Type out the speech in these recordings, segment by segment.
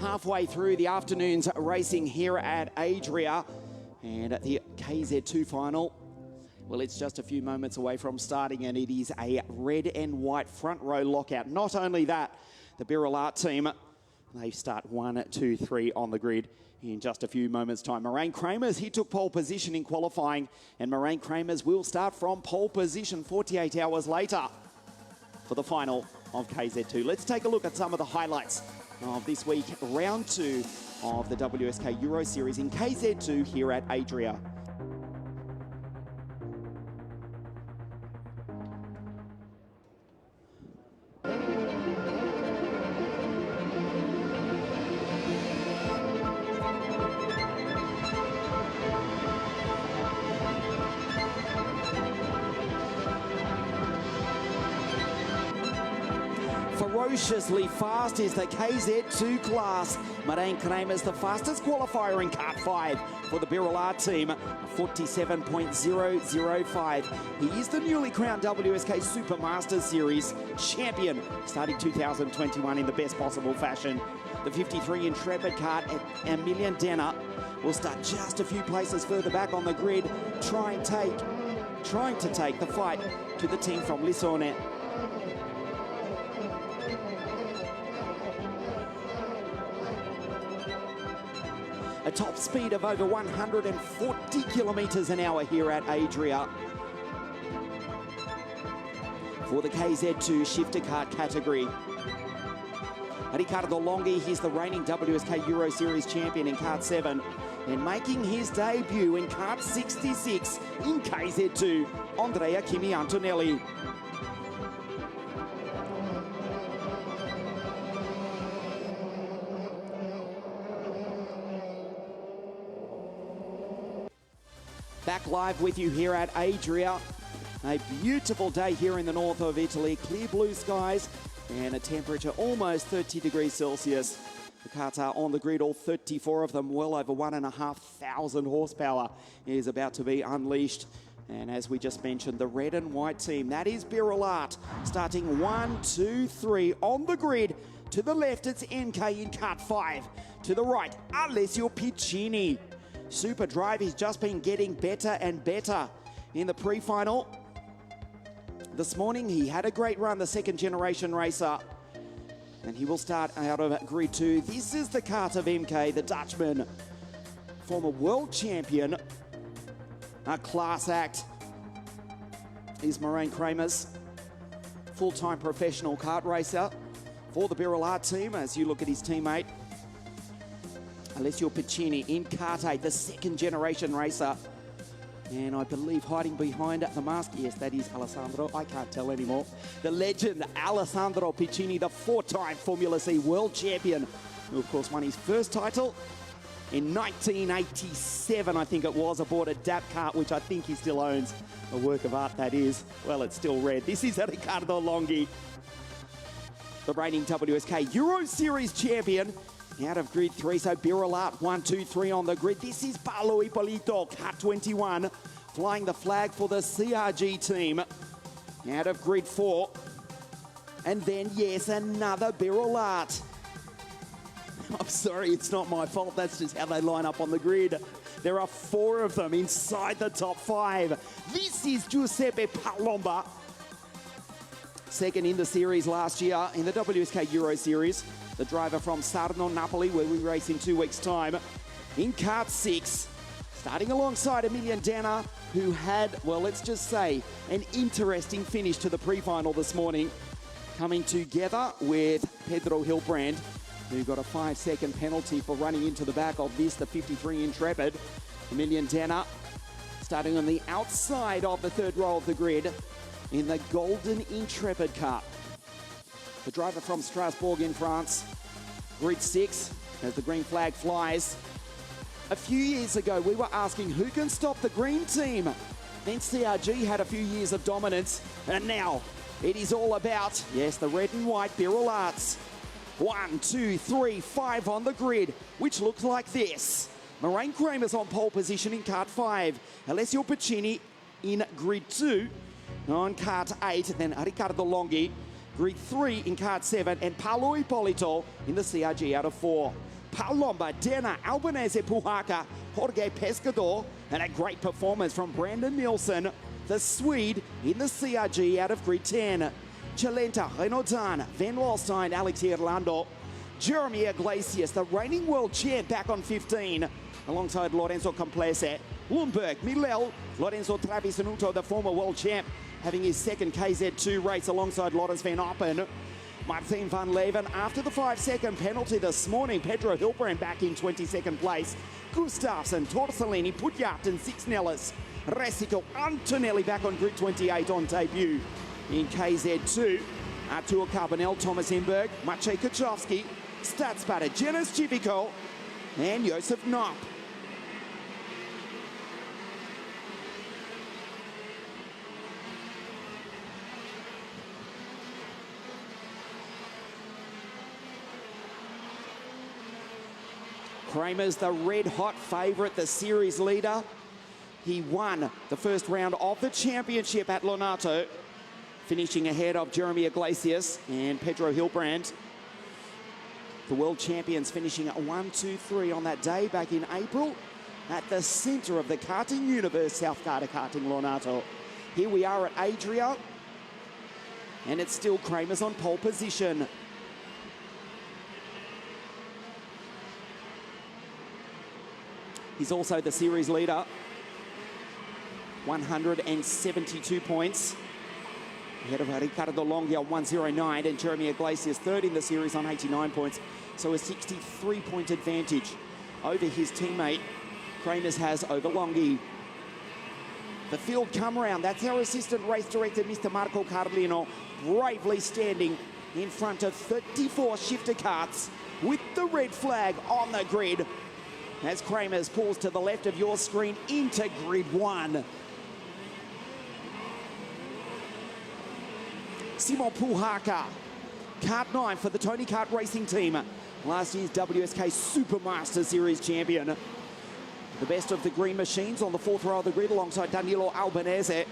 halfway through the afternoon's racing here at ADRIA, and at the KZ2 final. Well, it's just a few moments away from starting, and it is a red and white front row lockout. Not only that, the Birolart team, they start 1, 2, 3 on the grid in just a few moments' time. Moraine Kramers, he took pole position in qualifying, and Moraine Kramers will start from pole position 48 hours later for the final of KZ2. Let's take a look at some of the highlights of this week, round 2 of the WSK Euro Series in KZ2 here at ADRIA. Ferociously fast is the KZ2 class. Moraine Kramers, the fastest qualifier in Kart 5 for the Birolart team, 47.005. He is the newly crowned WSK Super Masters Series champion, starting 2021 in the best possible fashion. The 53 Intrepid kart at Emilian Denner will start just a few places further back on the grid, trying to take the fight to the team from Lissone. A top speed of over 140 kilometres an hour here at ADRIA for the KZ2 shifter kart category. Arigato Longi, he's the reigning WSK Euro Series champion in Kart 7 and making his debut in Kart 66 in KZ2, Andrea Kimi Antonelli. Back live with you here at ADRIA. A beautiful day here in the north of Italy. Clear blue skies and a temperature almost 30 degrees Celsius. The karts are on the grid, all 34 of them, well over 1,500 horsepower is about to be unleashed. And as we just mentioned, the red and white team, that is Birolart, starting 1, 2, 3 on the grid. To the left, it's MK in Kart 5. To the right, Alessio Piccini. Super Drive, he's just been getting better and better in the pre-final. This morning, he had a great run, the second generation racer. And he will start out of grid 2. This is the kart of MK, the Dutchman. Former world champion. A class act is Moraine Kramers. Full-time professional kart racer for the Birolart team, as you look at his teammate. Alessio Piccini in Kart 8, the second generation racer. And I believe hiding behind the mask, yes, that is Alessandro. I can't tell anymore. The legend Alessandro Piccini, the 4-time Formula C world champion, who of course won his first title in 1987, I think it was, aboard a DAP kart, which I think he still owns. A work of art, that is. Well, it's still red. This is Arigato Longi, the reigning WSK Euro Series champion. Out of grid 3, so Birolart 1, 2, 3 on the grid. This is Paolo Ippolito, Kart 21, flying the flag for the CRG team. Out of grid 4. And then, yes, another Birolart. I'm sorry, it's not my fault. That's just how they line up on the grid. There are 4 of them inside the top 5. This is Giuseppe Lomba, second in the series last year in the WSK Euro Series. The driver from Sarno, Napoli, where we race in 2 weeks' time, in Kart 6, starting alongside Emilian Denner, who had, well, let's just say, an interesting finish to the pre-final this morning, coming together with Pedro Hilbrand, who got a 5-second penalty for running into the back of this, the 53 Intrepid. Emilian Denner starting on the outside of the third row of the grid in the golden Intrepid kart. The driver from Strasbourg in France, grid 6, as the green flag flies. A few years ago, we were asking who can stop the green team. Then CRG had a few years of dominance, and now it is all about, yes, the red and white Birolarts. 1, 2, 3, 5 on the grid, which looks like this. Moraine Kramers on pole position in Kart 5. Alessio Piccini in grid 2. On Kart 8, then Arigato Longi Grid 3 in Kart 7, and Paolo Ippolito in the CRG out of 4. Palomba, Denna, Albanese Puhaka, Jorge Pescador, and a great performance from Brandon Nielsen, the Swede, in the CRG out of Grid 10. Chilenta, Renaudin, Van Wallstein, Alex Irlando, Jeremy Iglesias, the reigning world champ, back on 15, alongside Lorenzo Complese. Lundberg, Milel, Lorenzo Travisanuto, the former world champ, having his second KZ2 race alongside Lottes van Oppen. Martin van Leven, after the 5-second penalty this morning, Pedro Hilbrand back in 22nd place. Gustafsson, Torsolini, Putyat and Sixnellis. Resico, Antonelli back on Grid 28 on debut. In KZ2, Artur Carbonell, Thomas Enberg, Maciej Kuchowski, Stadspatter, Jenis Civico, and Josef Knopp. Kramer's the red-hot favourite, the series leader. He won the first round of the championship at Lonato, finishing ahead of Jeremy Iglesias and Pedro Hilbrand. The world champions finishing at 1-2-3 on that day back in April at the centre of the karting universe, South Karting Lonato. Here we are at ADRIA, and it's still Kramer's on pole position. He's also the series leader, 172 points. Ahead of Arigato Longi on 109, and Jeremy Iglesias third in the series on 89 points. So a 63-point advantage over his teammate Kramer's has over Longi. The field come around. That's our assistant race director, Mr. Marco Carlino, bravely standing in front of 34 shifter karts with the red flag on the grid, as Kramer's pulls to the left of your screen into Grid 1. Simon Puhaka, Kart 9 for the Tony Kart Racing team. Last year's WSK Supermaster Series champion. The best of the green machines on the fourth row of the grid alongside Danilo Albanese,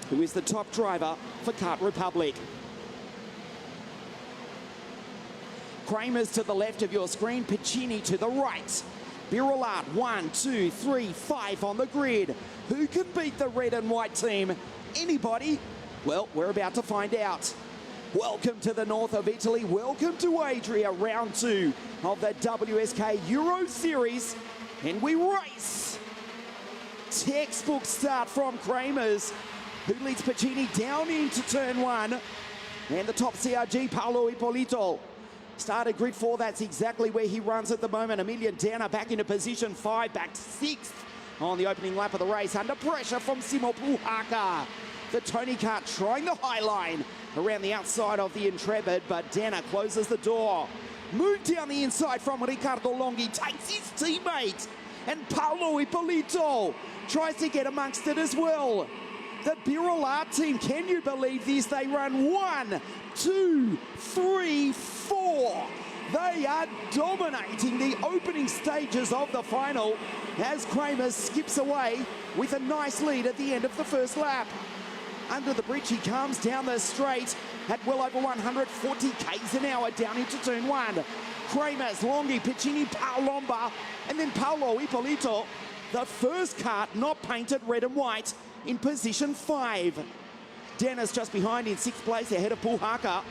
who is the top driver for Kart Republic. Kramer's to the left of your screen, Piccini to the right. Birolard, 1, 2, 3, 5 on the grid. Who can beat the red and white team? Anybody? Well, we're about to find out. Welcome to the north of Italy. Welcome to Adria, round 2 of the WSK Euro Series. And we race. Textbook start from Kramer's, who leads Piccini down into turn 1. And the top CRG, Paolo Ippolito. Started grid 4, that's exactly where he runs at the moment. Emilian Danner back into position 5, back 6th on the opening lap of the race. Under pressure from Simo Puhaka. The Tony Kart trying the high line around the outside of the Intrepid, but Danner closes the door. Moved down the inside from Arigato Longi, takes his teammate. And Paolo Ippolito tries to get amongst it as well. The Birolard team, can you believe this? They run 1, 2, 3, 4. They are dominating the opening stages of the final as Kramer skips away with a nice lead at the end of the first lap. Under the bridge he comes down the straight at well over 140 k's an hour down into turn 1. Kramer's, Longi, Piccini, Palomba, and then Paolo Ippolito, the first kart not painted red and white, in position 5. Dennis just behind in 6th place ahead of Puhaka.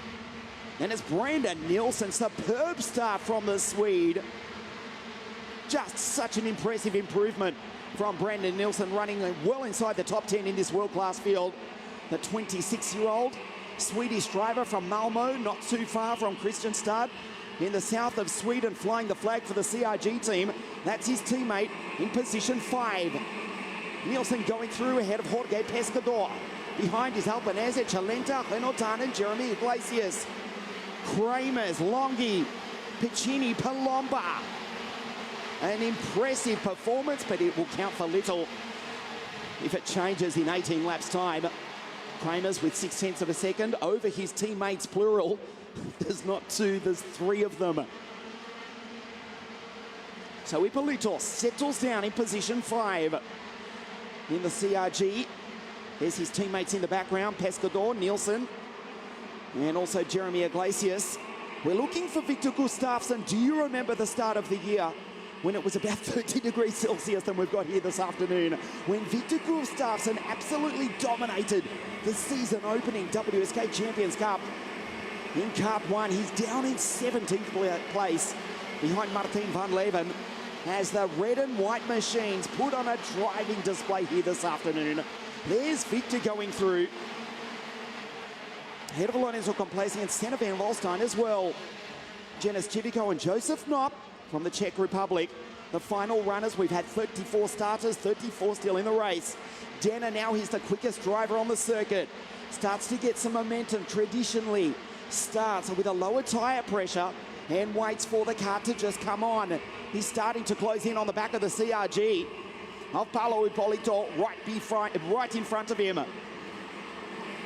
And it's Brandon Nielsen, superb start from the Swede. Just such an impressive improvement from Brandon Nielsen, running well inside the top 10 in this world-class field. The 26-year-old Swedish driver from Malmo, not too far from Kristianstad, in the south of Sweden, flying the flag for the CRG team. That's his teammate in position 5. Nielsen going through ahead of Jorge Pescador. Behind is Albanese, Chilenta, Renaudin and Jeremy Iglesias. Kramer's, Longi, Piccini, Palomba. An impressive performance, but it will count for little if it changes in 18 laps time. Kramer's with 0.6 of a second over his teammates, plural. There's not 2, there's 3 of them. So Ippolito settles down in position 5 in the CRG There's his teammates in the background, Pescador, Nielsen, and also Jeremy Iglesias. We're looking for Victor Gustafsson. Do you remember the start of the year when it was about 30 degrees Celsius than we've got here this afternoon? When Victor Gustafsson absolutely dominated the season opening WSK Champions Cup. In Kart 1, he's down in 17th place behind Martin van Leeuwen as the red and white machines put on a driving display here this afternoon. There's Victor going through. Ahead of Lorenzo Complacent and Senna van Volstein as well. Jenis Chivico and Joseph Knopp from the Czech Republic. The final runners, we've had 34 starters, 34 still in the race. Denner now, he's the quickest driver on the circuit. Starts to get some momentum traditionally. Starts with a lower tyre pressure and waits for the car to just come on. He's starting to close in on the back of the CRG of Paolo Ippolito right in front of him.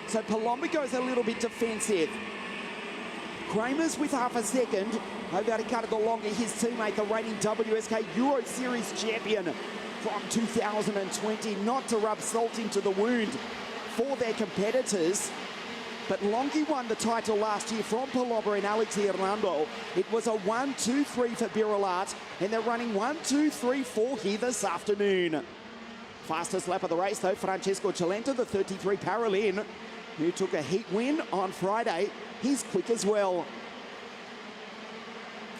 So Palomba goes a little bit defensive. Kramer's with half a second over Arigato Longi, his teammate, the reigning WSK Euro Series champion from 2020. Not to rub salt into the wound for their competitors, but Longi won the title last year from Palomba and Alex Hernando. It was a 1-2-3 for Birilat, and they're running 1-2-3-4 here this afternoon. Fastest lap of the race, though, Francesco Chilenta, the 33 Paralin, who took a heat win on Friday. He's quick as well.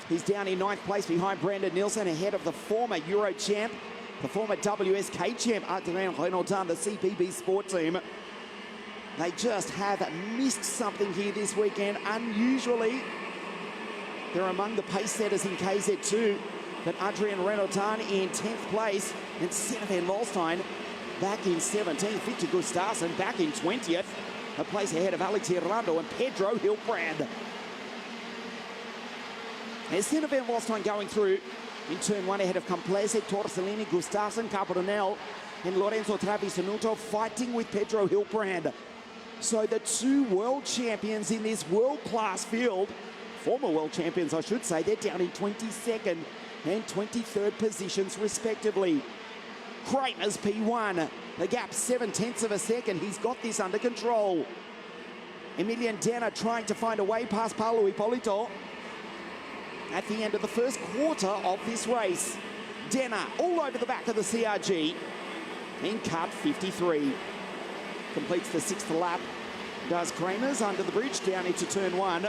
He's down in 9th place behind Brandon Nielsen, ahead of the former Euro champ, the former WSK champ, ADRIA, the CPB Sport Team. They just have missed something here this weekend. Unusually, they're among the pace setters in KZ2, but Adrian Renaudin in 10th place and Senna van Volstein back in 17th. Victor Gustafsson back in 20th, a place ahead of Alex Hernando and Pedro Hilbrand. There's Senna van Volstein going through in turn 1 ahead of Complacent, Torsolini, Gustafsson, Cabronel, and Lorenzo Travisanuto fighting with Pedro Hilbrand. So the two world champions in this world-class field, former world champions I should say, they're down in 22nd and 23rd positions respectively. Kramer's P1, the gap 7/10 of a second. He's got this under control. Emilian Denner trying to find a way past Paolo Ippolito at the end of the first quarter of this race. Denner all over the back of the CRG in Kart 53. Completes the 6th lap. Does Kramer's under the bridge down into turn 1.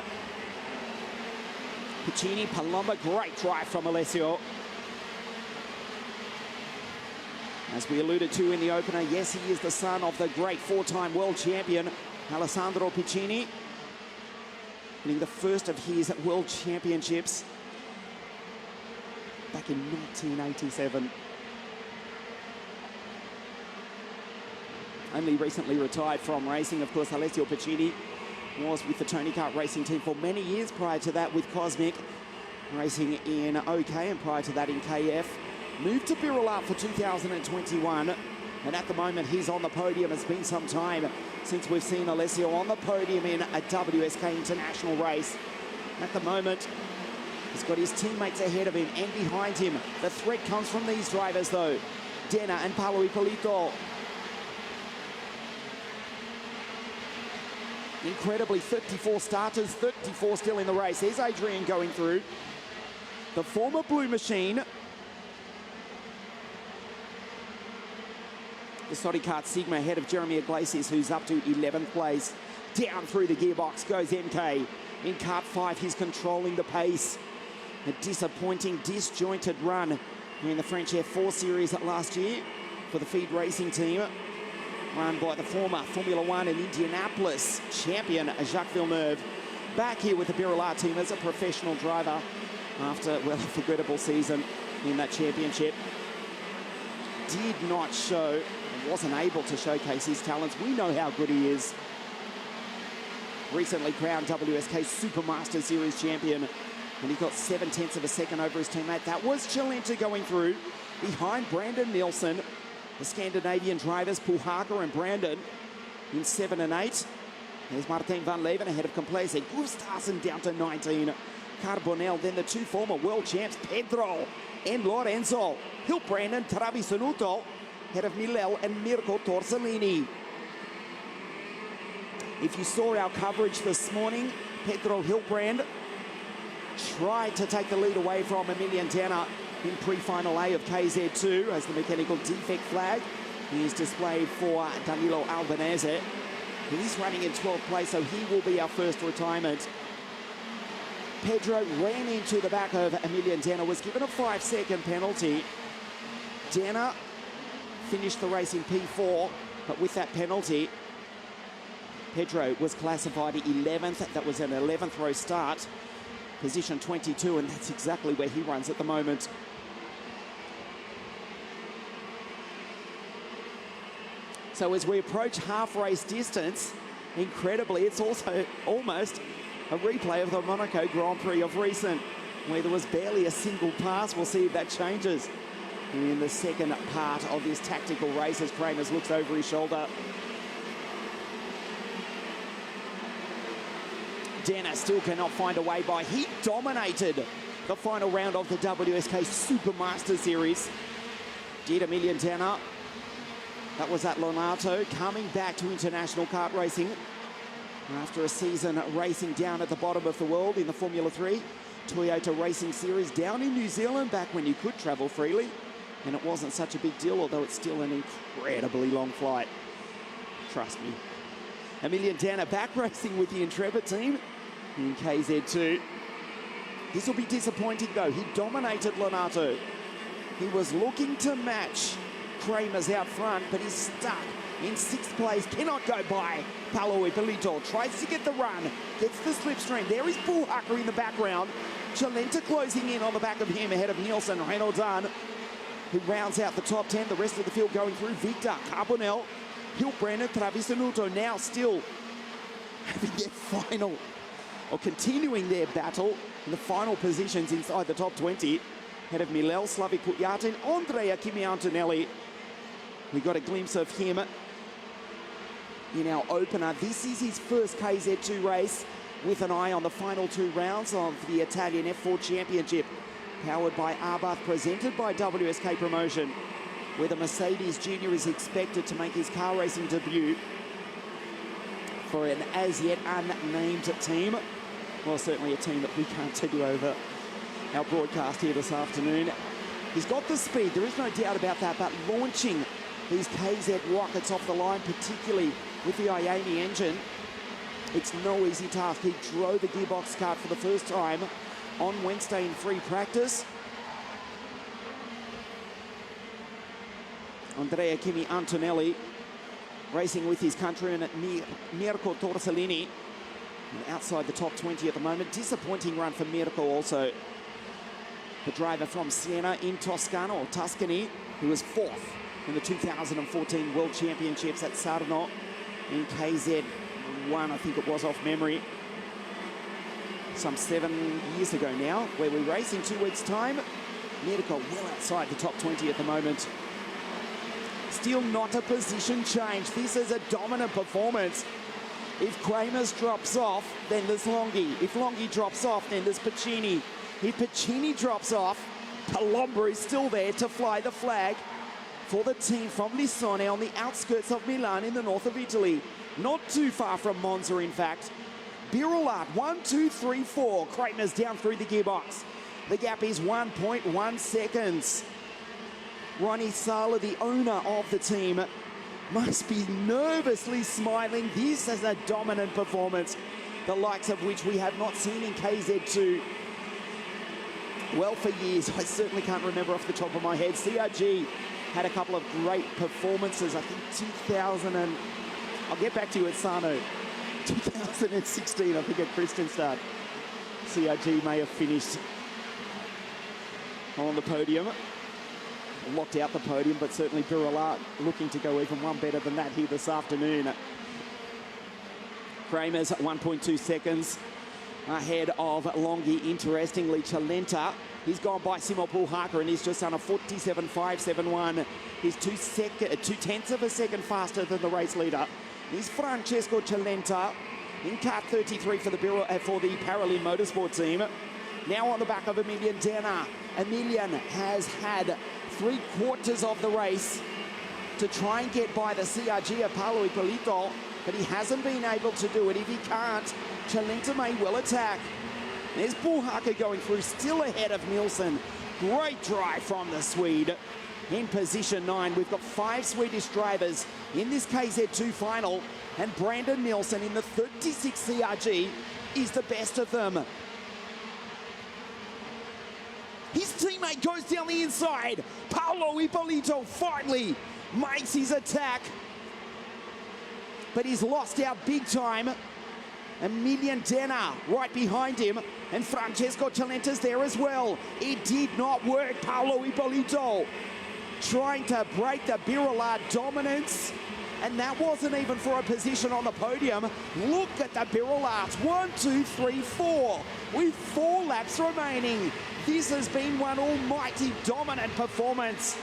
Piccini, Palomba, great drive from Alessio. As we alluded to in the opener, yes, he is the son of the great 4-time world champion, Alessandro Piccini, winning the first of his world championships back in 1987. Only recently retired from racing. Of course, Alessio Piccini was with the Tony Kart racing team for many years. Prior to that with Cosmic, racing in OK, and prior to that in KF. Moved to Birilat for 2021, and at the moment he's on the podium. It's been some time since we've seen Alessio on the podium in a WSK international race. At the moment, he's got his teammates ahead of him and behind him. The threat comes from these drivers though. Denner and Paolo Ippolito. Incredibly, 34 starters, 34 still in the race. There's Adrian going through. The former Blue Machine. The Sodi Kart Sigma ahead of Jeremy Iglesias, who's up to 11th place. Down through the gearbox goes MK. In Kart 5, he's controlling the pace. A disappointing, disjointed run in the French F4 Series last year for the Feed Racing team, run by the former Formula One and Indianapolis champion Jacques Villeneuve. Back here with the Birilat team as a professional driver after, well, a forgettable season in that championship. Did not show, wasn't able to showcase his talents. We know how good he is. Recently crowned WSK Supermaster Series champion, and he got 7/10 of a second over his teammate. That was Chilenta going through behind Brandon Nielsen. The Scandinavian drivers, Puhaker and Brandon, in 7 and 8. There's Martin van Leeuwen ahead of Complacent. Gustafsson down to 19. Carbonell, then the two former world champs, Pedro and Lorenzo. Hilbrand and Travisanuto ahead of Milel and Mirko Torsolini. If you saw our coverage this morning, Pedro Hilbrand tried to take the lead away from Emilian Tanner in pre-final A of KZ2 as the mechanical defect flag is displayed for Danilo Albanese. He's running in 12th place, so he will be our first retirement. Pedro ran into the back of Emilian Tanner, was given a 5-second penalty. Tanner finished the race in P4, but with that penalty, Pedro was classified 11th. That was an 11th row start, position 22, and that's exactly where he runs at the moment. So as we approach half race distance, incredibly, it's also almost a replay of the Monaco Grand Prix of recent, where there was barely a single pass. We'll see if that changes in the second part of this tactical race as Kramers looks over his shoulder. Dennis still cannot find a way by. He dominated the final round of the WSK Supermaster Series. Did Emilian Tanner. That was at Lonato, coming back to international kart racing after a season racing down at the bottom of the world in the Formula 3 Toyota Racing Series down in New Zealand back when you could travel freely. And it wasn't such a big deal, although it's still an incredibly long flight. Trust me. Emilian Tanner back racing with the Intrepid team in KZ2. This will be disappointing though. He dominated Lonato. He was looking to match Kramers out front, but he's stuck in 6th place. Cannot go by Paolo Ippolito. Tries to get the run. Gets the slipstream. There is Bullhacker in the background. Chilenta closing in on the back of him ahead of Nielsen. Renaudin, who rounds out the top 10. The rest of the field going through. Victor, Carbonell, Hilbrand, Travisanuto now still having their final, or continuing their battle in the final positions inside the top 20. Ahead of Milel, Slavik Putyatin, Andrea Kimi Antonelli. We got a glimpse of him in our opener. This is his first KZ2 race with an eye on the final 2 rounds of the Italian F4 Championship, powered by Arbath, presented by WSK Promotion, where the Mercedes Junior is expected to make his car racing debut for an as yet unnamed team. Well, certainly a team that we can't take you over our broadcast here this afternoon. He's got the speed, there is no doubt about that, but launching these KZ rockets off the line, particularly with the IAME engine, it's no easy task. He drove a gearbox kart for the first time on Wednesday in free practice. Andrea Kimi Antonelli racing with his countryman at Mirko Torsellini, outside the top 20 at the moment. Disappointing run for Mirko also. The driver from Siena in Toscana, or Tuscany, who was 4th in the 2014 World Championships at Sarno in KZ1, I think it was off memory. Some 7 years ago now, where we race in 2 weeks' time. Mirko well outside the top 20 at the moment. Still not a position change. This is a dominant performance. If Kramers drops off, then there's Longi. If Longi drops off, then there's Pacini. If Pacini drops off, Palomba is still there to fly the flag for the team from Lissone on the outskirts of Milan in the north of Italy. Not too far from Monza, in fact. Birulat, 1, 2, 3, 4. Kramers down through the gearbox. The gap is 1.1 seconds. Ronnie Sala, the owner of the team, must be nervously smiling. This is a dominant performance, the likes of which we have not seen in KZ2. Well, for years, I certainly can't remember off the top of my head. CRG had a couple of great performances. I think 2000 and... I'll get back to you at Sarno. 2016, I think at Kristianstad. CRG may have finished on the podium. Locked out the podium, but certainly Birulat looking to go even one better than that here this afternoon. Kramers at 1.2 seconds ahead of Longi. Interestingly, Chilenta, he's gone by Simo Bullhacker and he's just done a 47.571. He's 2/10 of a second faster than the race leader. He's Francesco Chilenta in kart 33 for the Paralympic Motorsport team. Now on the back of Emilian Tanner. Emilian has had 3/4 of the race to try and get by the CRG of Paolo Ippolito. but he hasn't been able to do it. If he can't, Chilenta may well attack. There's Puhaka going through, still ahead of Nielsen. Great drive from the Swede. In position 9, we've got 5 Swedish drivers in this KZ2 final, and Brandon Nielsen in the 36 CRG is the best of them. His teammate goes down the inside. Paolo Ippolito finally makes his attack, but he's lost out big time. Emilian Denner right behind him, and Francesco Chilenta's there as well. It did not work. Paolo Ippolito trying to break the Birolard dominance, and that wasn't even for a position on the podium. Look at the Birolards, 1, 2, 3, 4, with 4 laps remaining. This has been one almighty dominant performance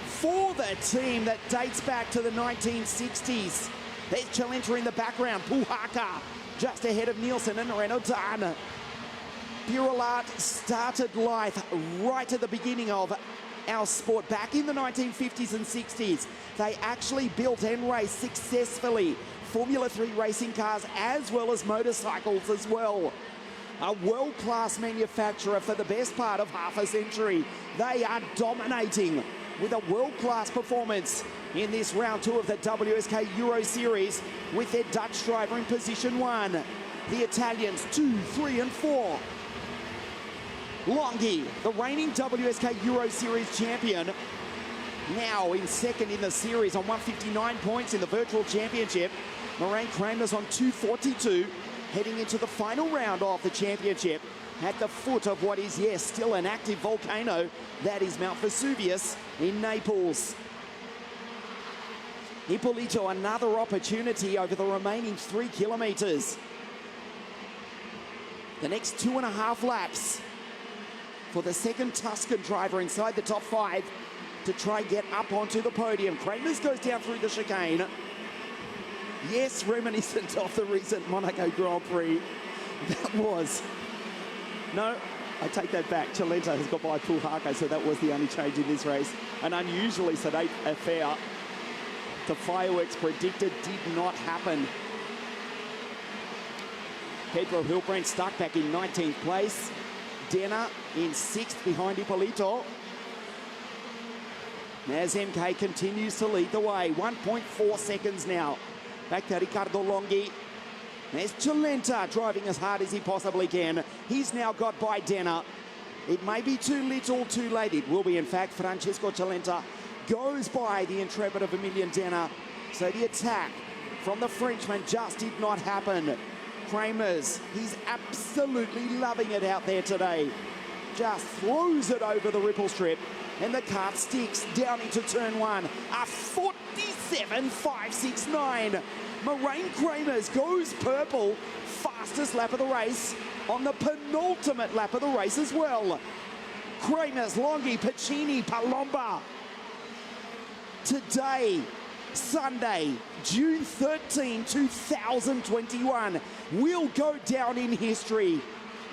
for the team that dates back to the 1960s. There's Chilenta in the background, Puhaka just ahead of Nielsen and Renaudin. Birolard started life right at the beginning of our sport back in the 1950s and 60s. They actually built and raced successfully Formula 3 racing cars as well as motorcycles as well. A world-class manufacturer for the best part of half a century. They are dominating with a world-class performance in this round 2 of the WSK Euro Series with their Dutch driver in position 1. The Italians 2, 3 and 4. Longi, the reigning WSK Euro Series champion, now in second in the series on 159 points in the virtual championship. Moraine Kramer's on 242, heading into the final round of the championship at the foot of what is, yes, still an active volcano. That is Mount Vesuvius in Naples. Ippolito, another opportunity over the remaining 3 kilometers. The next 2.5 laps for the second Tuscan driver inside the top 5 to try get up onto the podium. Kramers goes down through the chicane. Yes, reminiscent of the recent Monaco Grand Prix. That was... No, I take that back. Chilenta has got by Puhaka, so that was the only change in this race. An unusually sedate affair. The fireworks predicted did not happen. Pedro Hilbrand stuck back in 19th place. Denner in 6th behind Ippolito. As MK continues to lead the way. 1.4 seconds now. Back to Arigato Longi. There's Chilenta driving as hard as he possibly can. He's now got by Denner. It may be too little, too late. It will be, in fact. Francesco Chilenta goes by the intrepid of Emilian Denner. So the attack from the Frenchman just did not happen. Kramers, he's absolutely loving it out there today. Just throws it over the ripple strip, and the kart sticks down into turn 1. A 47.569. Moraine Kramers goes purple. Fastest lap of the race on the penultimate lap of the race as well. Kramers, Longi, Piccini, Palomba. Today, Sunday, June 13, 2021, will go down in history.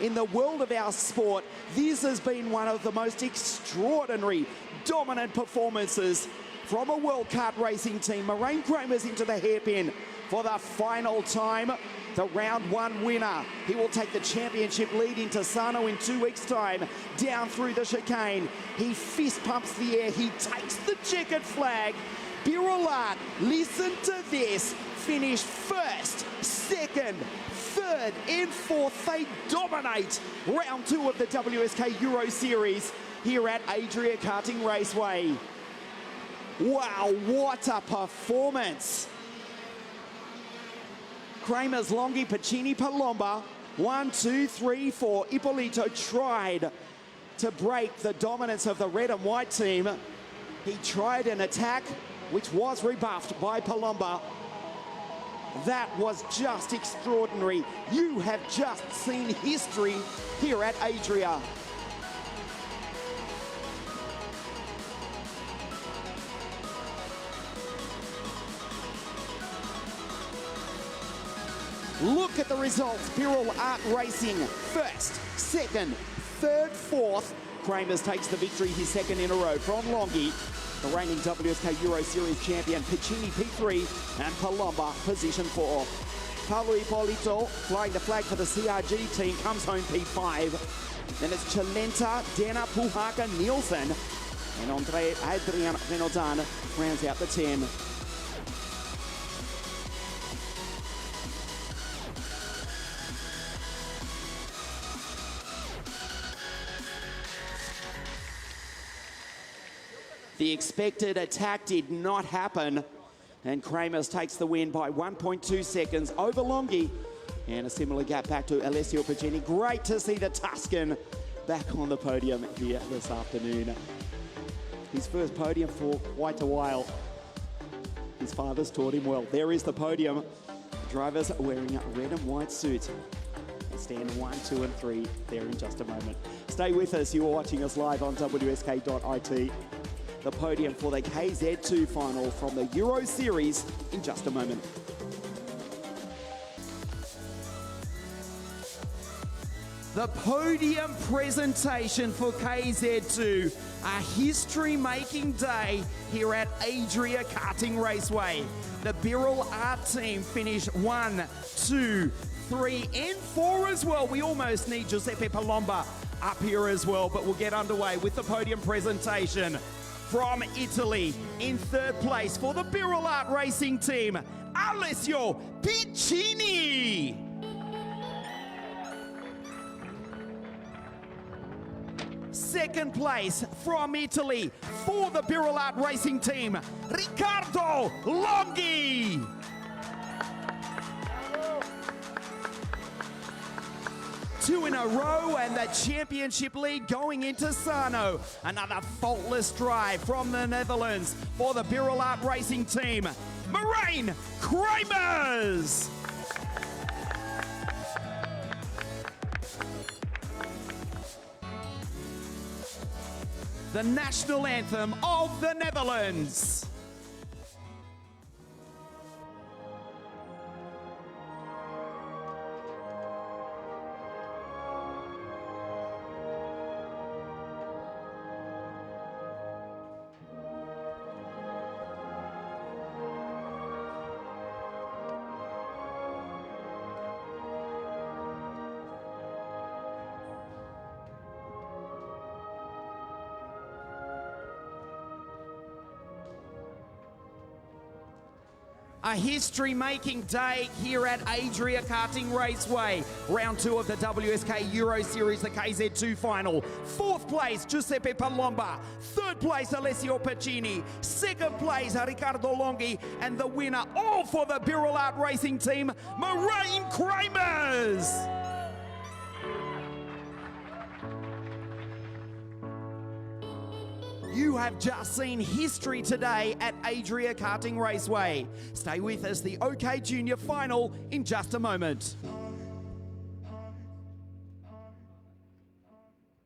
In the world of our sport, this has been one of the most extraordinary, dominant performances from a World Kart Racing team. Moraine Kramers into the hairpin for the final time. The round 1 winner. He will take the championship lead into Sano in 2 weeks' time. Down through the chicane. He fist pumps the air. He takes the checkered flag. Birolard, listen to this. Finish 1st, 2nd, 3rd and 4th. They dominate round 2 of the WSK Euro Series here at ADRIA Karting Raceway. Wow, what a performance. Kramers, Longi, Piccini, Palomba. 1, 2, 3, 4. Ippolito tried to break the dominance of the red and white team. He tried an attack which was rebuffed by Palomba. That was just extraordinary. You have just seen history here at ADRIA. Look at the results. Birolard Racing 1st, 2nd, 3rd, 4th. Kramers takes the victory, his 2nd in a row from Longi. The reigning WSK Euro Series champion, Piccini P3 and Palomba position 4. Carlo Ippolito flying the flag for the CRG team comes home P5. Then it's Chilenta, Dana Puhaka, Nielsen, and Adrian Renaudin rounds out the 10. The expected attack did not happen, and Kramers takes the win by 1.2 seconds over Longi, and a similar gap back to Alessio Piccini. Great to see the Tuscan back on the podium here this afternoon. His first podium for quite a while. His father's taught him well. There is the podium. The drivers are wearing red and white suits. They stand 1, 2, and 3 there in just a moment. Stay with us. You are watching us live on WSK.it. The podium for the KZ2 final from the Euro Series in just a moment. The podium presentation for KZ2, a history-making day here at ADRIA Karting Raceway. The Birrell Art team finished 1, 2, 3, and 4 as well. We almost need Giuseppe Lomba up here as well, but we'll get underway with the podium presentation. From Italy, in third place for the Birrell Art Racing team, Alessio Piccini. Second place from Italy for the Birrell Art Racing team, Arigato Longi. Two in a row, and the championship lead going into Sano. Another faultless drive from the Netherlands for the Birrell Art Racing team, Marijn Kramers. The national anthem of the Netherlands. A history-making day here at ADRIA Karting Raceway. Round 2 of the WSK Euro Series, the KZ2 final. Fourth place, Giuseppe Lomba. Third place, Alessio Piccini. Second place, Arigato Longi. And the winner, all for the Birrell Art Racing team, Marijn Kramers. You have just seen history today at ADRIA Karting Raceway. Stay with us, the OK Junior final in just a moment.